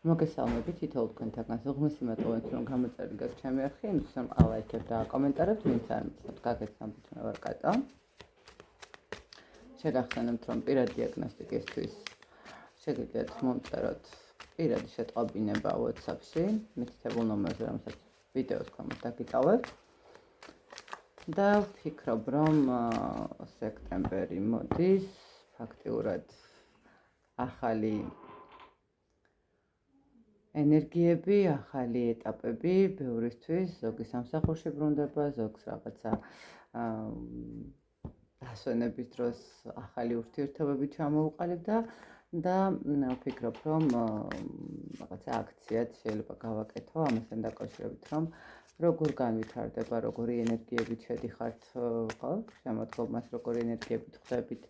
მოგესალმებით თითოეულ თქვენთაგანს უღმესი მადლობთ რომ გამოწერილი გაქვთ ჩემი არხი, იმისთვის რომ ალაიქებთ და აკომენტარებთ, ვინც არ მიცნობთ, გაგეცნობთ მე ვარ კატა. შეგახსენებთ რომ პირადი დიაგნოსტიკისთვის შეგიძლიათ მომწეროთ პირადი შეტყობინება WhatsApp-ში, მითითებულ ნომერზე, რომელსაც ვიდეოს ქვემოთ დაგიტოვებთ. და ვფიქრობ რომ სექტემბერი მოდის, ფაქტიურად ახალი ენერგიები, ახალი ეტაპები, ბევრისთვის, ზოგი სამსახურში ბრუნდება, ზოგს რაღაცა დასვენების დროს ახალი ურთიერთობები ჩამოუყალიბდა და ვფიქრობ, რომ რაღაცა აქციაც შეიძლება გავაკეთო ამასთან დაკავშირებით, რომ როგორ განვითარდება, როგორი ენერგიებით შედიხართ, ხო, შემოდგომას, როგორი ენერგიებით ხვდებით,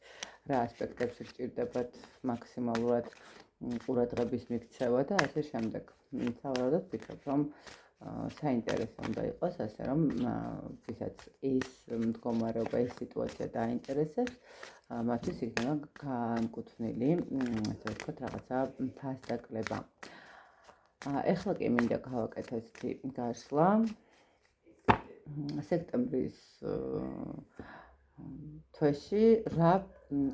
რა ასპექტებში გჭირდებათ მაქსიმალურად ყურადღების მიქცევა და ასე შემდეგ. სავარაუდოდ ვფიქრობ, რომ საინტერესო უნდა იყოს, ასე რომ ვისაც ეს მდგომარეობა, ეს სიტუაცია დაინტერესებს, მათთვის იქნება განკუთვნილი, ასე ვთქვათ, რაღაცა ფასდაკლება. ეხლა კი მინდა გავაკეთოთ გაშლა სექტემბრის თვეში რა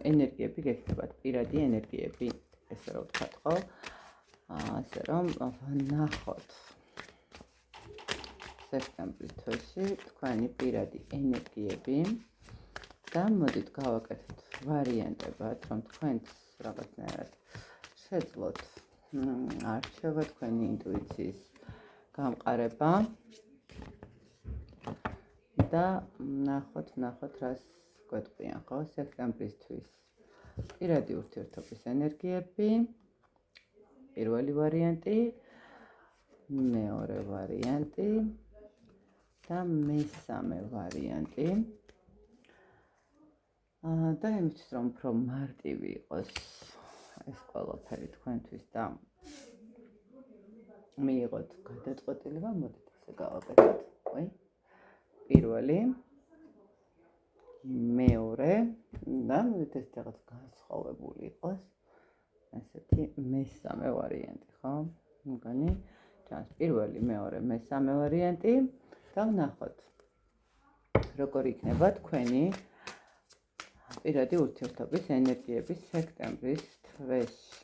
ენერგიები გექნებათ, პირადი ენერგიები, ესე რომ ვთქვათ, ხო? ასე რომ ვნახოთ სექტემბრის თვეში თქვენი პირადი ენერგიები და მოდით გავაკეთოთ ვარიანტებად, რომ თქვენც რაღაცნაირად შეძლოთ არჩევა თქვენი ინტუიციის გამყარება და ვნახოთ რას გვეტყვიან, ხო? სექტემბრისთვის პირადი ურთიერთობის ენერგიები, პირველი ვარიანტი, მეორე ვარიანტი და მესამე ვარიანტი. და იმისთვის რომ უფრო მარტივი იყოს ეს ყველაფერი თქვენთვის და მიიღოთ გადაწყვეტილება, მოდით ესე გავაკეთოთ, ხო? პირველი, მეორე და მოდით ეს რაღაც განსხვავებული იყოს. ესეთი მესამე ვარიანტი, ხო? მგონი ჩანს პირველი, მეორე, მესამე ვარიანტი და ვნახოთ როგორ იქნება თქვენი პირადი ურთიერთობის ენერგიები სექტემბრის თვეში.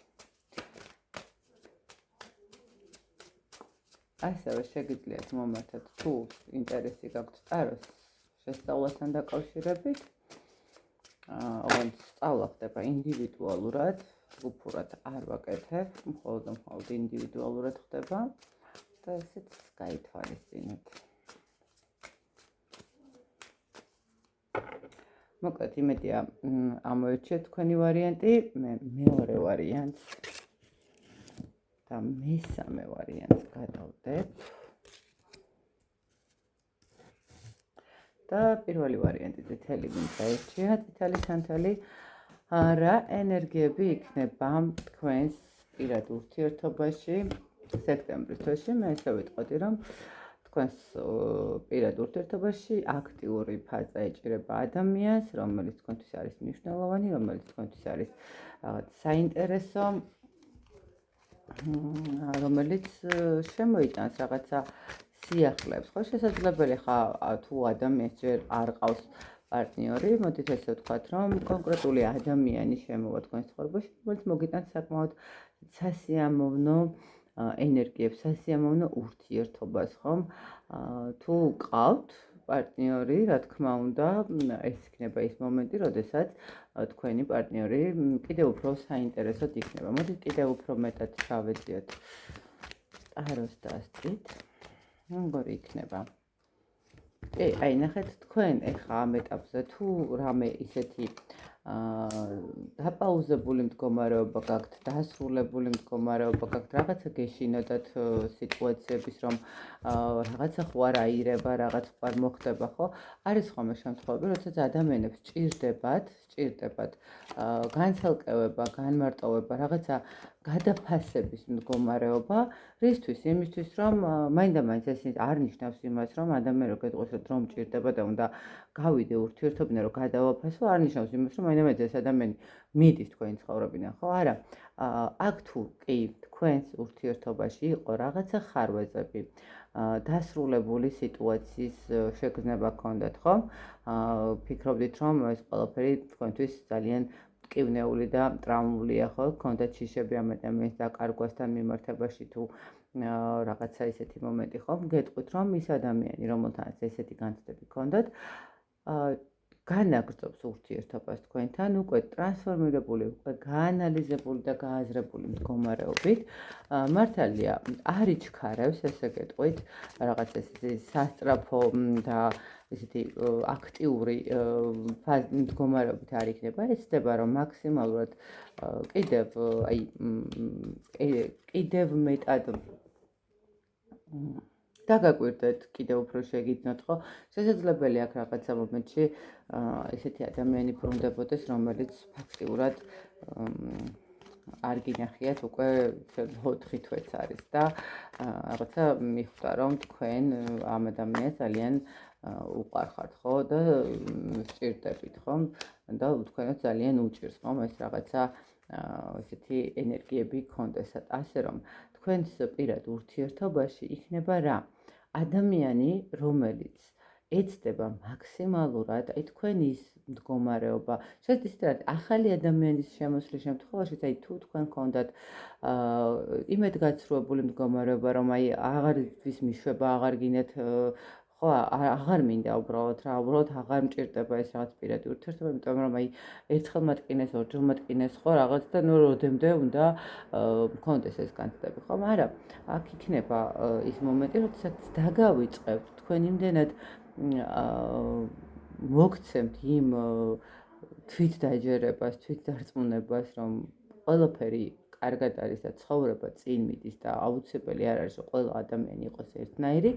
ასევე შეგიძლიათ მომართოთ თუ ინტერესი გაქვთ ტაროს შესწავლასთან დაკავშირებით. ოღონდ სწავლა ხდება ინდივიდუალურად, ჯგუფურად არ ვაკეთებ, მხოლოდ ინდივიდუალურად ხდება და ესეც გაითვალისწინეთ. მოკლედ იმედია ამოერჩიეთ თქვენი ვარიანტი, მე მეორე ვარიანტს და მესამე ვარიანტს გადავდებ. და პირველი ვარიანტი წითელი მინდა ერჩია, წითელი სანთელი, რა ენერგიები იქნება თქვენს პირად ურთიერთობაში სექტემბრის თვეში. მე ესე ვიტყოდი, რომ თქვენს პირად ურთიერთობაში აქტიური ფაზა ეჭირება ადამიანს, რომელიც თქვენთვის არის მნიშვნელოვანი, რომელიც თქვენთვის არის საინტერესო, რომელიც შემოიტანს რაღაცა სიახლეებს, ხო? შესაძლებელი ხა თუ ადამიანს ჯერ არ ყავს პარტნიორი, მოდით ესე ვთქვათ, რომ კონკრეტული ადამიანი შემოვა თქვენს ცხოვრებაში, რომელიც მოგიტანს საკმაოდ სასიამოვნო ენერგიებს, სასიამოვნო ურთიერთობას, ხომ? თუ ყავთ პარტნიორი, რა თქმა უნდა, ეს იქნება ის მომენტი, როდესაც თქვენი პარტნიორი კიდევ უფრო საინტერესოდ იქნება. მოდით კიდევ უფრო მეტად ჩავედიოთ ტაროს დასწრით. როგორი იქნება? აი, ნახეთ თქვენ ეხლა ამ ეტაპზე თუ რამე ისეთი დაპაუზებული მდგომარეობა გაქვთ, დასრულებული მდგომარეობა გაქვთ, რაღაცა გეშინოდათ სიტუაციების, რომ რაღაცა ხო არ აირება, რაღაც ხო არ მოხდება, ხო? არის ხოლმე შემთხვევები, როდესაც ადამიანებს ჭირდებათ განცალკევება, განმარტოვება, რაღაცა გადაფასების მდგომარეობა, რისთვის? იმისთვის, რომ მაინდა-მაინც ეს არ ნიშნავს იმას, რომ ადამიანი რო გეტყვის, რომ დრო მჭირდება და უნდა გავიდე ურთიერთობიდან, რომ გადავაფასო, არ ნიშნავს იმას, რომ მაინდა-მაინც ეს ადამიანი მიდის თქვენი ცხოვრებიდან, ხო? არა. აქ თუ კი თქვენს ურთიერთობაში იყო რაღაცა ხარვეზები, დასრულებული სიტუაციის შეგრძნება გქონდათ, ხო? ფიქრობდით, რომ ეს ყველაფერი თქვენთვის ძალიან მტკივნეული და ტრაუმულია, ხო? გქონდათ შიშები ამ ადამიანის დაკარგვასთან მიმართებაში თუ რაღაცა ისეთი მომენტი, ხო? გეტყვით, რომ ის ადამიანი, რომელთანაც ესეთი განცდები გქონდათ, განაგრძობს ურთიერთობას თქვენთან, უკვე ტრანსფორმირებული, უკვე გაანალიზებული და გააზრებული მდგომარეობით. მართალია, არ იჩქარებს, ესე გეტყვით, რაღაც ესეთი სასწრაფო და ესეთი აქტიური მდგომარეობით არ იქნება. ეცდება, რომ მაქსიმალურად კიდევ მეტად დაგაკვირდეთ, კიდევ უფრო შეგიძლიათ, ხო? შესაძლებელია აქ რაღაცა მომენტში ესეთი ადამიანი ბრუნდებოდეს, რომელიც ფაქტიურად არ გინახიათ უკვე 4 თვეც არის და რაღაცა მიხვდა, რომ თქვენ ამ ადამიანს ძალიან უყვარხართ, ხო? და სჭირდებით, ხო? და თქვენაც ძალიან უჭირს, ხო? ეს რაღაცა ესეთი ენერგიები გქონდესათ, ასე რომ თქვენს პირად ურთიერთობაში იქნება რა? ადამიანი, რომელიც ეცდება მაქსიმალურად, აი თქვენის მდგომარეობა, შეგვიძლია ახალი ადამიანის შემოსვლის შემთხვევაში, აი თუ თქვენ გქონდათ იმედგაცრუებული მდგომარეობა, რომ აი აღართვის მიშვება, აღარ გინდათ, ხო, აღარ მინდა უბრალოდ რა, უბრალოდ აღარ მჭირდება ეს რაღაც პირადი ურთიერთობა, იმიტომ რომ აი ერთხელ მატკინეს, ორჯერ მატკინეს, ხო, რაღაც და ნუ როდემდე უნდა მქონდეს ეს განცდები, ხო, მაგრამ აქ იქნება ის მომენტი, როდესაც დაგავიწყებთ თქვენ იმდენად მოგცემთ იმ თვითდაჯერებას, თვითდარწმუნებას, რომ ყველაფერი კარგად არის და ცხოვრება წინ მიდის და აუცილებელი არ არის, რომ ყველა ადამიანი იყოს ერთნაირი,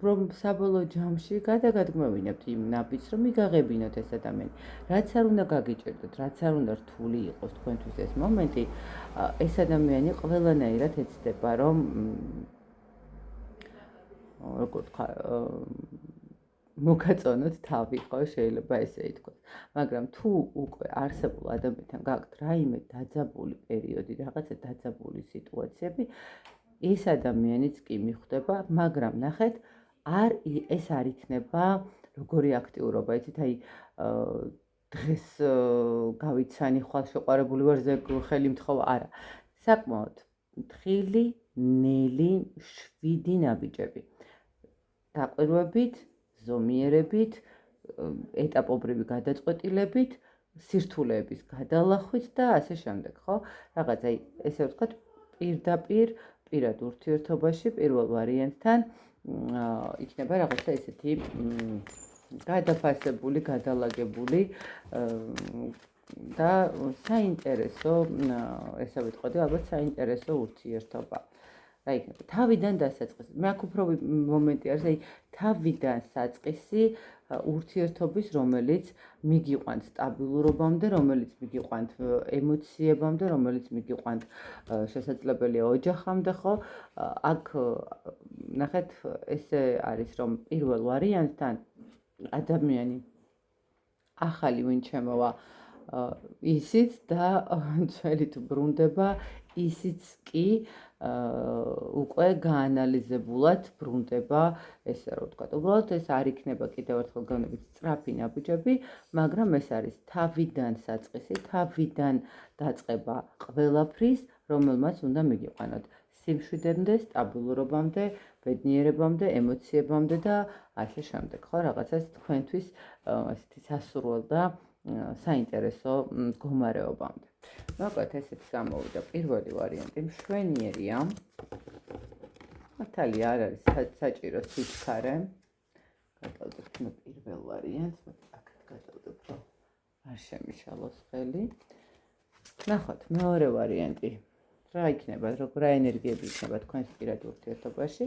რომ საბოლოო ჯამში გადაგადგმევინებთ იმ ნაბიჯს, რომ მიგაღებინოთ ეს ადამიანი. რაც არ უნდა გაგიჭირდეთ, რაც არ უნდა რთული იყოს თქვენთვის ეს მომენტი, ეს ადამიანი ყველანაირად ეცდება, რომ როგორ თქვა, მოგაწონოთ თავი, ხო, შეიძლება ესე ითქვას. მაგრამ თუ უკვე არსებულ ადამიანთან გაქვთ რაიმე დაძაბული პერიოდი, რაღაცა დაძაბული სიტუაციები, ეს ადამიანიც კი მიხვდება, მაგრამ ნახეთ, ეს არ იქნება როგორი აქტიურობა, იცით, აი დღეს გავიცანი, ხვალ შეყვარებული ვარ, ზეგ ხელი მთხოვა, არა. საკმაოდ თხილი, ნელი, 7 ნაბიჯები. დაკვირვებით, ზომიერებით, ეტაპობრივი გადაწყვეტილებით, სირთულეების გადალახვით და ასე შემდეგ, ხო? რაღაც აი ესე ვთქვათ, პირდაპირ პირად ურთიერთობაში პირველ ვარიანტთან იქნება რაღაცა ესეთი გადაფასებული, გადალაგებული და საინტერესო, ესე ვიტყოდი, ალბათ საინტერესო ურთიერთობა. რა იქნება? თავიდან დასაწყისი. მე აქ უფრო მომენტი არის, აი თავიდან საწყისი ურთიერთობის, რომელიც მიგიყვანთ სტაბილურობამდე, რომელიც მიგიყვანთ ემოციებამდე, რომელიც მიგიყვანთ შესაძლებელია ოჯახამდე, ხო? აქ ნახეთ, ესე არის, რომ პირველ ვარიანტთან ადამიანი ახალი ვინ ჩემოვა, ისიც და ძველით ბრუნდება, ისიც კი უკვე გაანალიზებულად ბრუნდება, ესე რომ ვთქვათ. უბრალოდ ეს არ იქნება კიდევ ერთხელ გონებით სწრაფი ნაბიჯები, მაგრამ ეს არის თავიდან საწყისი, თავიდან დაწყება ყველაფრის, რომელმაც უნდა მიგიყვანოთ სიმშვიდემდე, სტაბილურობამდე, ბედნიერებამდე, ემოციებამდე და ასე შემდეგ, ხო, რაღაცას თქვენთვის ესეთი სასურველ და საინტერესო მდგომარეობამდე. მოკლედ ესეც გამოვიდა პირველი ვარიანტი, მშვენიერია. მართალია არ არის საჭირო სიჩქარე. გადავდეთ პირველ ვარიანტს, აქეთ გადავდეთ, რომ არ შემიშალოს ხელი. ნახოთ, მეორე ვარიანტი. რა იქნება, რა ენერგიები იქნება თქვენს პირად ურთიერთობაში?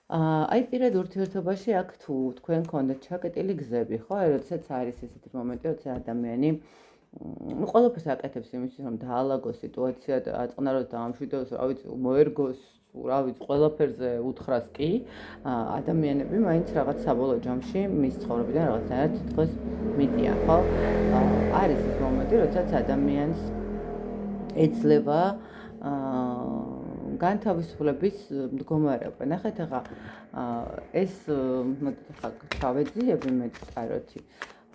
აი პირად ურთიერთობაში აქ თუ თქვენ გქონდათ ჩაკეტილი გზები, ხო? როდესაც არის ესეთი მომენტი, როცა ადამიანი ყველაფერს აკეთებს იმისთვის, რომ დაალაგოს სიტუაცია, აწყნაროს, დაამშვიდოს, რა ვიცი, მოერგოს, რა ვიცი, ყველაფერზე უთხრას კი, ადამიანები მაინც რაღაც საბოლოო ჯამში მის ცხოვრებიდან რაღაცნაირად თითქოს მიდიან, ხო? არის ის მომენტი, როდესაც ადამიანს ეძლევა განთავისუფლების მდგომარეობა. ნახეთ ახლა ეს მოდით ახლა ჩავეძიები მე კაროთი.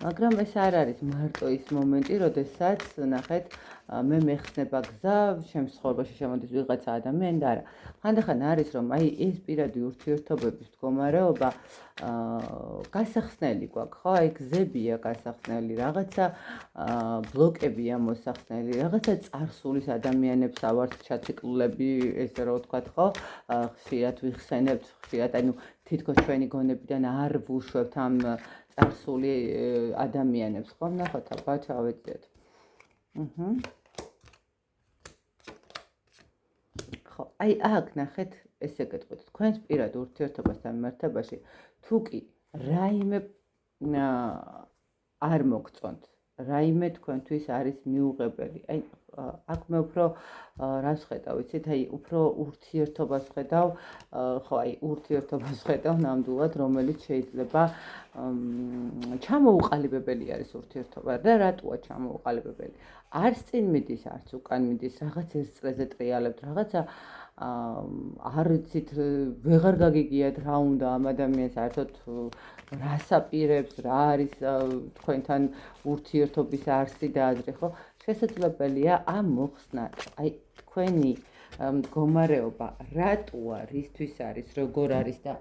მაგრამ ეს არ არის მარტო ის მომენტი, როდესაც ნახეთ მე მეხსნება გზა ჩემს ცხოვრებაში შემოდის ვიღაცა ადამიანი და არა. ხანდახან არის რომ აი ეს პირადი ურთიერთობების მდგომარეობა გასახსნელი გვაქვს, ხო? აი გზებია გასახსნელი, რაღაცა ბლოკებია მოსახსნელი, რაღაცა წარსულის ადამიანებს ავართ ჩაციკლულები, ესე რომ ვთქვათ, ხო? ხშირად ვიხსენებთ, ხშირად ანუ თითქოს ჩვენი გონებიდან არ ვუშვებთ ამ წარსული ადამიანებს, ხო? ნახოთ, აბა ჩავეძიოთ. ხო, აი აქ ნახეთ, ესე გეტყვით, თქვენს პირად ურთიერთობასთან მიმართებაში თუ კი რაიმე არ მოგწონთ, რაიმე თქვენთვის არის მიუღებელი. აი აქ მე უფრო რას ხედავ, იცით, აი უფრო ურთიერთობას ხედავ, ხო, აი ურთიერთობას ხედავ ნამდვილად, რომელიც შეიძლება ჩამოუყალიბებელი არის ურთიერთობა და რატოა ჩამოუყალიბებელი? არც წინ მიდის, არც უკან მიდის, რაღაც ერთ წრეზე ტრიალებთ, რაღაცა არ იცით, ვეღარ გაგიგიათ რა უნდა ამ ადამიანს საერთოდ რას აპირებს, რა არის თქვენთან ურთიერთობის არსი და აზრი, ხო? შესაძლებელია ამ მოხსნათ, აი თქვენი მდგომარეობა რატოა, რისთვის არის, როგორ არის და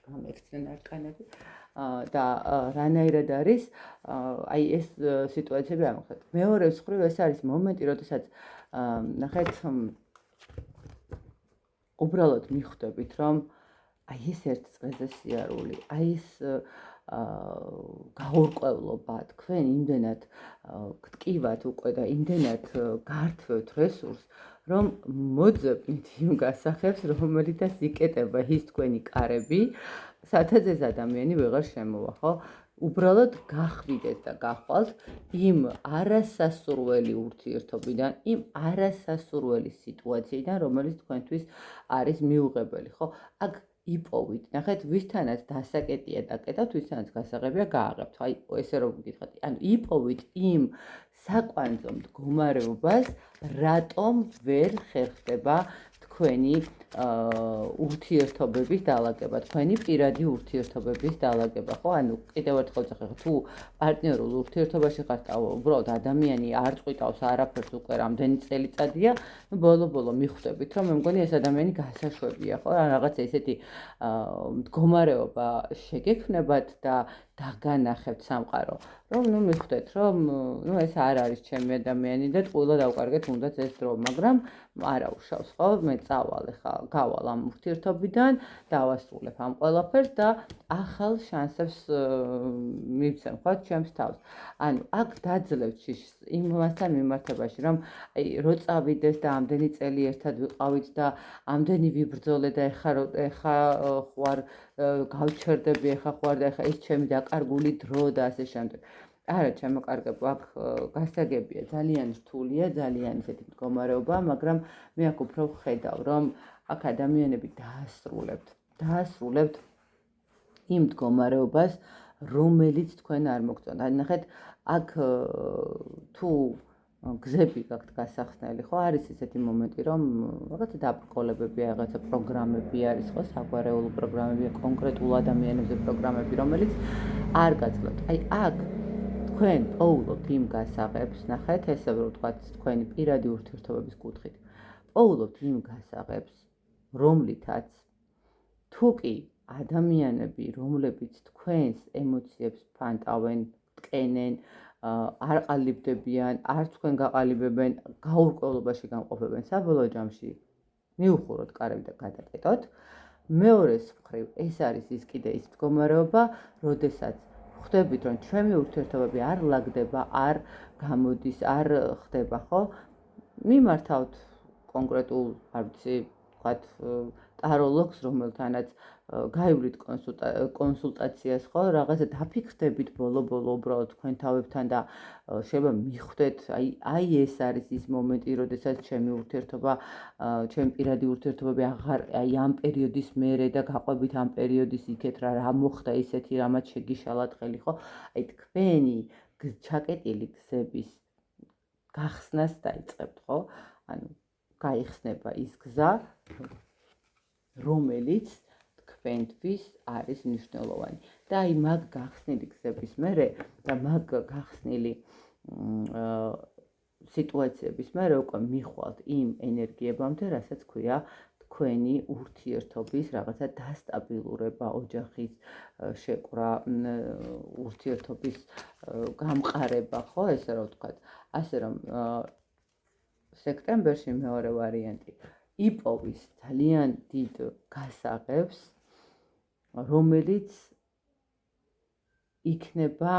გამექცნენ არკანები და რანაირად არის, აი ეს სიტუაციები ამხეთ. მეორე მხრივ ეს არის მომენტი, როდესაც ნახეთ უბრალოდ მიხვდებით, რომ აი ეს ერთ წრეზე სიარული, აი ეს გაურკვევლობა, თქვენ იმდენად გტკივათ უკვე და იმდენად გართვევთ რესურსს, რომ მოძებნით იმ გასახებს, რომელიცაც იკეტება ის თქვენი კარები, სადაც ეს ადამიანი ვეღარ შემოვა, ხო? უბრალოდ გახვიდეთ და გახვალთ იმ არასასურველი ურთიერთობიდან, იმ არასასურველი სიტუაციიდან, რომელიც თქვენთვის არის მიუღებელი, ხო? აქ იპოვით, ნახეთ, ვისთანაც დასაკეტია დაკეტავთ, ვისთანაც გასაღებია გააღებთ. აი, ესე რომ გითხრათ, ანუ იპოვით იმ საკვანძო მდგომარეობას, რატომ ვერ ხერხდება თქვენი ურთიერთობების დალაგება, თქვენი პირადი ურთიერთობების დალაგება, ხო? ანუ კიდევ ერთხელ ვცახე, თუ პარტნიორულ ურთიერთობაში ხართ, უბრალოდ ადამიანი არ წვიტავს არაფერს უკვე რამდენი წელიწადია, ნუ ბოლო-ბოლო მიხვდებით, რომ მე მგონი ეს ადამიანი გასაშვებია, ხო? რაღაც ესეთი მდგომარეობა შეგექმნებათ და დაგანახებთ სამყარო, რომ ნუ მიხვდეთ, რომ ნუ ეს არ არის ჩემი ადამიანი და ტყუილა დავკარგეთ უნდაც ეს დრო, მაგრამ არა უშავს, ხო? მე წავალ ახლა, გავალ ამ ურთიერთობიდან, დავასრულებ ამ ყველაფერს და ახალ შანსებს მივცემ, ხო, ჩემს თავს. ანუ აქ დაძლევთ შიშს იმასთან მიმართებაში, რომ აი რო წავიდეს და ამდენი წელი ერთად ვიყავით და ამდენი ვიბრძოლე და ეხა ხوار გავჩერდები, ეხა ხوار და ეხა ის ჩემი დაკარგული დრო და ასე შემდეგ. არა, ჩემო კარგებო, აქ გასაგებია, ძალიან რთულია, ძალიან ისეთი მდგომარეობა, მაგრამ მე აქ უფრო ვხედავ, რომ აქ ადამიანები დაასრულებთ იმ მდგომარეობას, რომელიც თქვენ არ მოგწონთ. ან ნახეთ, აქ თუ გზები გაქვთ გასახსნელი, ხო, არის ესეთი მომენტი, რომ რაღაცა დაბრკოლებებია, რაღაცა პროგრამები არის, ხო, საგვარეულო პროგრამებია, კონკრეტულ ადამიანებზე პროგრამები, რომელიც არ გაძლევთ. აი, აქ თქვენ პოულობთ იმ გასაღებს, ნახეთ, ესე რომ ვთქვათ, თქვენი პირადი ურთიერთობების კუთხით. პოულობთ იმ გასაღებს, რომლითაც თუ კი ადამიანები, რომლებიც თქვენს ემოციებს ფანტავენ, ტკენენ, არ ყალიბდებიან, არც თქვენ გაყალიბებენ, გაურკვევლობაში გამყოფებენ, საბოლოო ჯამში მიუხუროთ კარები და გადაკეტოთ. მეორეს მხრივ, ეს არის ის კიდე ის მდგომარეობა, როდესაც ხვდებით, რომ ჩვენი ურთიერთობები არ ლაგდება, არ გამოდის, არ ხდება, ხო? მიმართავთ კონკრეტულ, არ ვიცი, ვთქვათ, ტაროლოგს, რომელთანაც გაივლით კონსულტაციას, ხო, რაღაცა დაფიქრდებით ბოლო-ბოლო უბრალოდ თქვენ თავებთან და შეიძლება მიხვდეთ, აი ეს არის ის მომენტი, როდესაც ჩემი ურთიერთობა, ჩემი პირადი ურთიერთობები აღარ, აი ამ პერიოდის მერე და გაყვებით ამ პერიოდის იქეთ რა მოხდა ისეთი, რამაც შეგიშალათ ხელი, ხო? აი თქვენი ჩაკეტილი გზების გახსნას დაიწყებთ, ხო? ანუ გაიხსნება ის გზა, რომელიც თქვენთვის არის მნიშვნელოვანი. და აი მაგ გახსნილი გზების მერე და მაგ გახსნილი სიტუაციების მერე უკვე მიხვალთ იმ ენერგიებამდე, რასაც ქვია თქვენი ურთიერთობის რაღაცა დასტაბილურება, ოჯახის შეკვრა, ურთიერთობის გამყარება, ხო, ესე რომ ვთქვათ. ასე რომ სექტემბერში მეორე ვარიანტი იპოვის ძალიან დიდ გასაღებს, რომელიც იქნება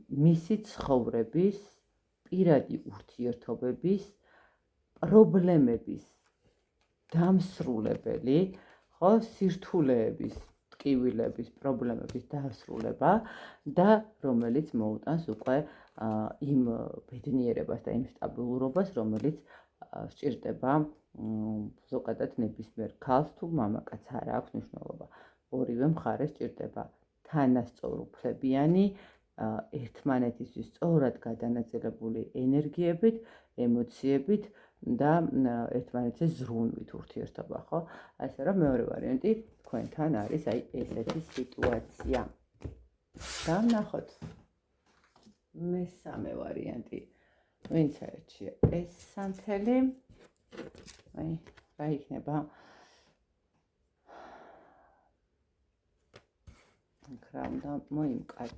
მისი ცხოვრების, პირადი ურთიერთობების, პრობლემების დამსრულებელი, ხო, სირთულეების, ტკივილების, პრობლემების დასრულება და რომელიც მოუტანს უკვე იმ ბედნიერებას და იმ სტაბილურობას, რომელიც სჭირდება ზოგადად ნებისმიერ ქალს თუ მამაკაცს არ აქვს მნიშვნელობა. ორივე მხარეს სჭირდება თანასწორუფლებიანი, ერთმანეთისთვის სწორად გადანაწილებული ენერგიებით, ემოციებით და ერთმანეთზე ზრუნვით ურთიერთობა, ხო? ასე რომ მეორე ვარიანტი თქვენთან არის აი ესეთი სიტუაცია. დავნახოთ მესამე ვარიანტი. ვინც აერჩია ეს სამთელი? აი, რა იქნება? რა უნდა მოიმკათ?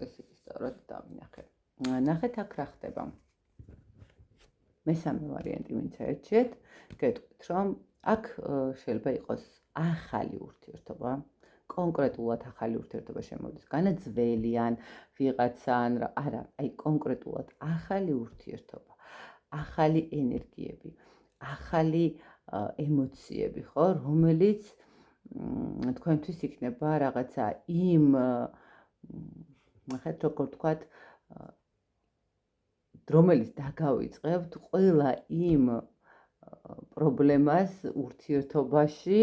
ეს ის სწორად დავინახე. ნახეთ აქ რა ხდება. მესამე ვარიანტი ვინც აერჩიეთ, გეტყვით რომ აქ შეიძლება იყოს ახალი ურთიერთობა, კონკრეტულად ახალი ურთიერთობა შემოდის, განაძველი ან ვიღაცა ან არა, აი კონკრეტულად ახალი ურთიერთობა, ახალი ენერგიები, ახალი ემოციები, ხო, რომელიც თქვენთვის იქნება რაღაცა იმ ნახეთ როგორ ვთქვათ, რომელიც დაგავიწყებთ ყველა იმ პრობლემას ურთიერთობაში,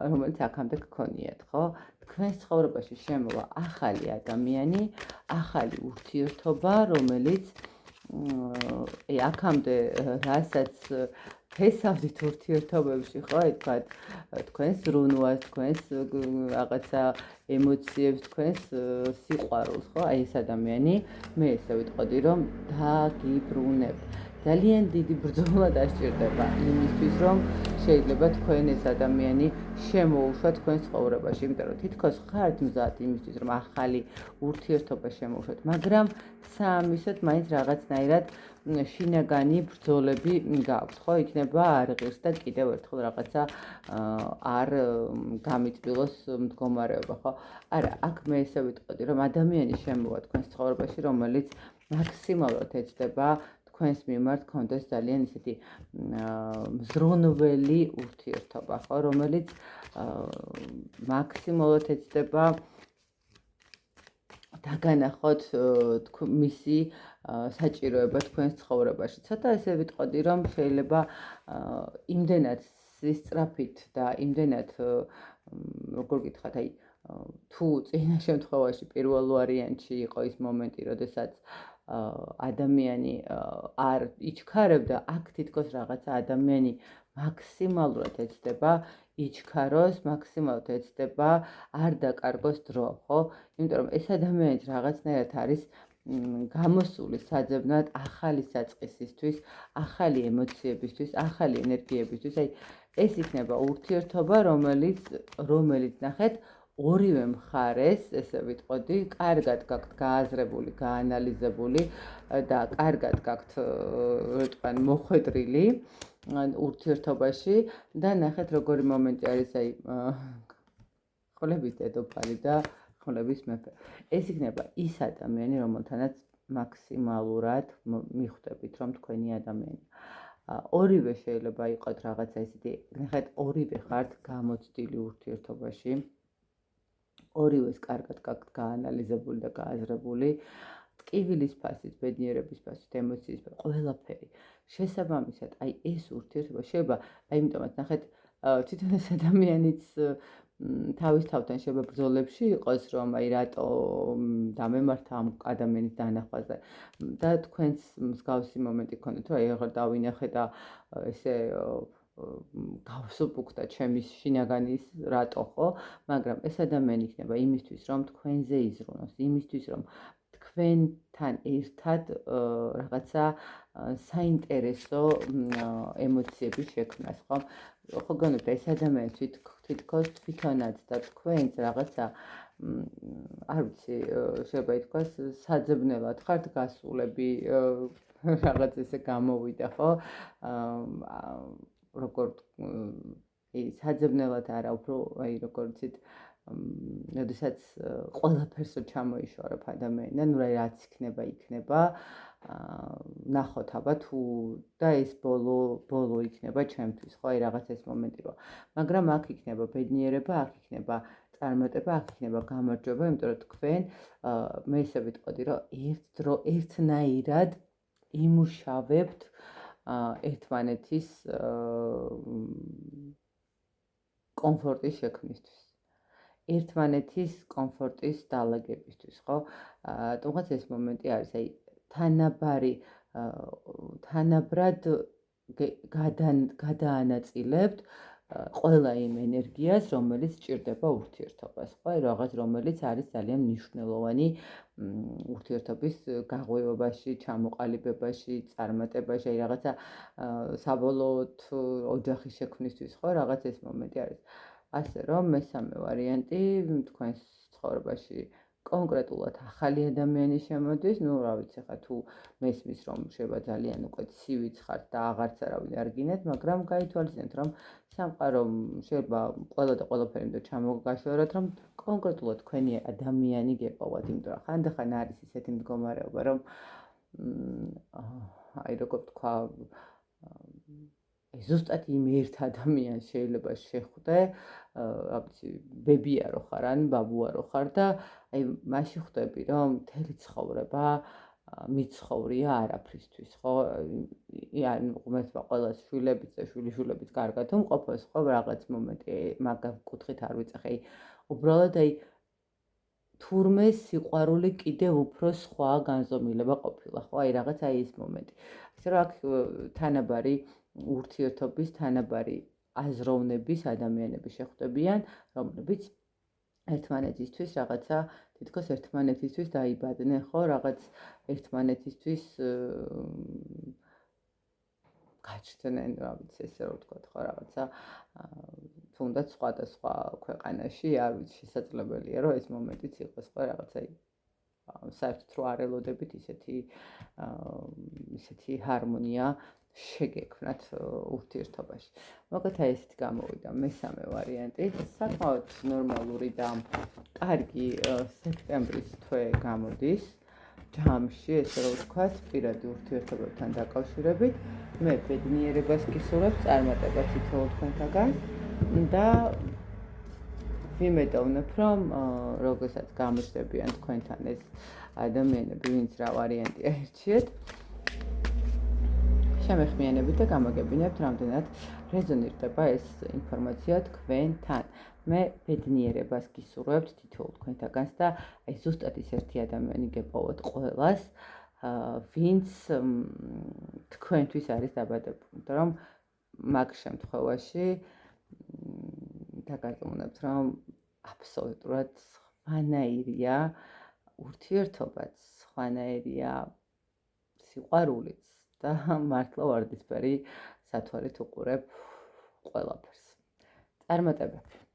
რომელიც აქამდე გქონიათ, ხო? თქვენს ცხოვრებაში შემოვა ახალი ადამიანი, ახალი ურთიერთობა, რომელიც აქამდე რასაც ფესავდით ურთიერთობებში, ხო, აი თქვათ, თქვენს ზრუნვას, თქვენს რაღაცა ემოციებს, თქვენს სიყვარულს, ხო, აი ეს ადამიანი, მე ესე ვიტყოდი, რომ დაგიბრუნებთ. ძალიან დიდი ბრძოლა დასჭირდება იმისთვის, რომ შეიძლება თქვენ ეს ადამიანი შემოუშვათ თქვენ ცხოვრებაში, იმიტომ რომ თითქოს ხართ მზად იმისთვის, რომ ახალი ურთიერთობა შემოუშვათ, მაგრამ სამისოთ მაინც რაღაცნაირად შინაგანი ბრძოლები გაქვთ, ხო? იქნება არ ღირს და კიდევ ერთხელ რაღაცა არ გამიწვილოს მდგომარეობა, ხო? არა, აქ მე ესე ვიტყოდი, რომ ადამიანი შემოვა თქვენს ცხოვრებაში, რომელიც მაქსიმალურად ეცდება თქვენს მიმართ გქონდეს ძალიან ისეთი მზრუნველი ურთიერთობა, ხო, რომელიც მაქსიმალურად ეცდება დაგანახოთ მისი საჭიროება თქვენს ცხოვრებაში. ცოტა ესე ვიტყოდი, რომ შეიძლება იმდენად სისწრაფით და იმდენად როგორ გითხრათ, აი თუ წინა შემთხვევაში პირველ ვარიანტში იყო ის მომენტი, როდესაც ადამიანი არ იჩქარებდა, აქ თითქოს რაღაცა ადამიანი მაქსიმალურად ეცდება იჩქაროს, მაქსიმალურად ეცდება არ დაკარგოს დრო, ხო? იმიტომ რომ ეს ადამიანიც რაღაცნაირად არის გამოსული საძებნად ახალი საწყისისთვის, ახალი ემოციებისთვის, ახალი ენერგიებისთვის. აი ეს იქნება ურთიერთობა, რომელიც ნახეთ, ორივე მხარეს, ესე ვიტყოდი, კარგად გაქვთ გააზრებული, გაანალიზებული და კარგად გაქვთ ვიტყვიან მოხვედრილი ურთიერთობაში და ნახეთ როგორი მომენტი არის აი ხმლების დედოფალი და ხმლების მეფე. ეს იქნება ის ადამიანი, რომელთანაც მაქსიმალურად მიხვდებით, რომ თქვენი ადამიანია. ორივე შეიძლება იყოთ რაღაცა ისეთი, ნახეთ, ორივე ხართ გამოცდილი ურთიერთობაში. ორივეს კარგად გაქვთ გაანალიზებული და გააზრებული, ტკივილის ფასით, ბედნიერების ფასით, ემოციის ფასით, ყველაფერი. შესაბამისად, აი ეს ურთიერთობა შეიძლება, აი იმიტომაც ნახეთ, თვითონ ეს ადამიანიც თავის თავთან შეიძლება ბრძოლებში იყოს, რომ აი რატო დამემართა ამ ადამიანის დანახვაზე და თქვენს მსგავსი მომენტი გქონდეთ, რომ აი აღარ დავინახე და ესე გავსუპუქდა ჩემი შინაგანის რატო ხო, მაგრამ ეს ადამიანი იქნება იმისთვის, რომ თქვენზე იზრუნოს, იმისთვის, რომ თქვენთან ერთად რაღაცა საინტერესო ემოციების შექმნას, ხო? ხო გონებთ, ეს ადამიანი თვითქოს თვითონაც და თქვენც რაღაცა არ ვიცი, შეიძლება ითქვას, საძებნელად ხართ გასულები, რაღაც ესე გამოვიდა, ხო? როგორ საძებნელად არა, უფრო აი როგორ იცით, როდესაც ყველაფერსო ჩამოიშორებ ადამიანიდან, ნუ რაც იქნება, ნახოთ აბა თუ და ეს ბოლო იქნება ჩემთვის, ხო, აი რაღაც ეს მომენტი რო. მაგრამ აქ იქნება ბედნიერება, აქ იქნება წარმატება, აქ იქნება გამარჯვება, იმიტომ რომ თქვენ მე ესე ვიტყოდი, რომ ერთნაირად იმუშავებთ ერთმანეთის კომფორტის შექმნისთვის. ერთმანეთის კომფორტის დალაგებისთვის, ხო? თუმცა ეს მომენტი არის, აი თანაბრად გადაანაწილებთ ყველა იმ ენერგიას, რომელიც ჭირდება ურთიერთობას, ხო? რაღაც რომელიც არის ძალიან მნიშვნელოვანი ურთიერთობის გაღვივებაში, ჩამოყალიბებაში, წარმატებაში, აი რაღაცა საბოლოოდ ოჯახის შექმნისთვის, ხო? რაღაც ეს მომენტი არის. ასე რომ მესამე ვარიანტი თქვენს ცხოვრებაში კონკრეტულად ახალი ადამიანი შემოდის, ნუ რა ვიცი ხა თუ მესმის რომ შეიძლება ძალიან უკვე ცივიც ხართ და აღარც არავინ არ გინეთ, მაგრამ გაითვალისწინეთ რომ სამყარო შეიძლება ყველა და ყველაფერი უნდა ჩამოგაშოროთ, რომ კონკრეტულად თქვენი ადამიანი გეპოვათ, იმიტომ რომ ხანდახან არის ისეთი მდგომარეობა, რომ აი როგორ თქვა ზუსტად იმ ერთ ადამიანს შეიძლება შეხვდე, რა ვიცი, ბებია რო ხარ ან ბაბუა რო ხარ და აი მაშინ ხვდები რომ მთელი ცხოვრება მიცხოვრია არაფრისთვის, ხო? ან ღმერთმა ყველას შვილებიც და შვილიშვილებიც კარგად უმყოფოს, ხო, რაღაც მომენტი მაგ კუთხით არ ვიწახე, უბრალოდ აი თურმე სიყვარული კიდევ უფრო სხვა განზომილება ყოფილა, ხო? აი რაღაც აი ეს მომენტი. ასე რომ აქ თანაბარი ურთიერთობის, თანაბარი აზროვნების ადამიანები შეხვდებიან, რომლებიც ერთმანეთისთვის რაღაცა თითქოს ერთმანეთისთვის დაიბადნენ, ხო, რაღაც ერთმანეთისთვის გაჩნდნენ, რა ვიცი, ესე რომ ვთქვათ, ხო, რაღაცა თუნდაც სხვადასხვა ქვეყანაში, არ ვიცი, შესაძლებელია, რომ ეს მომენტიც იყოს, ხო, რაღაცა საერთოდ რო არ ელოდებით ისეთი ჰარმონია შეგექმნათ ურთიერთობაში. მოკლედ აი ესეთი გამოვიდა მესამე ვარიანტი. საკმაოდ ნორმალური და კარგი სექტემბრის თვე გამოდის ჯამში, ესე რომ ვთქვათ, პირადი ურთიერთობებთან დაკავშირებით. მე ბედნიერებას გისურვებ, წარმატებას თითოეულ თქვენთაგან და ვიმედოვნებ, რომ როდესაც გამოჩნდებიან თქვენთან ეს ადამიანები, ვინც რა ვარიანტი აირჩიეთ, შემეხმიანებით და გამაგებინებთ, რამდენად რეზონირდება ეს ინფორმაცია თქვენთან. მე ბედნიერებას გისურვებთ თითოეულ თქვენთაგანს და აი ზუსტად ის ერთი ადამიანი გეპოვოთ ყველას, ვინც თქვენთვის არის დაბადებული, იმიტომ რომ მაგ შემთხვევაში დაგარწმუნებთ, რომ აბსოლუტურად სხვანაირია ურთიერთობაც, სხვანაირია სიყვარულიც და მართლა ვარდისფერი სათვალით უყურებ ყველაფერს. წარმატებები.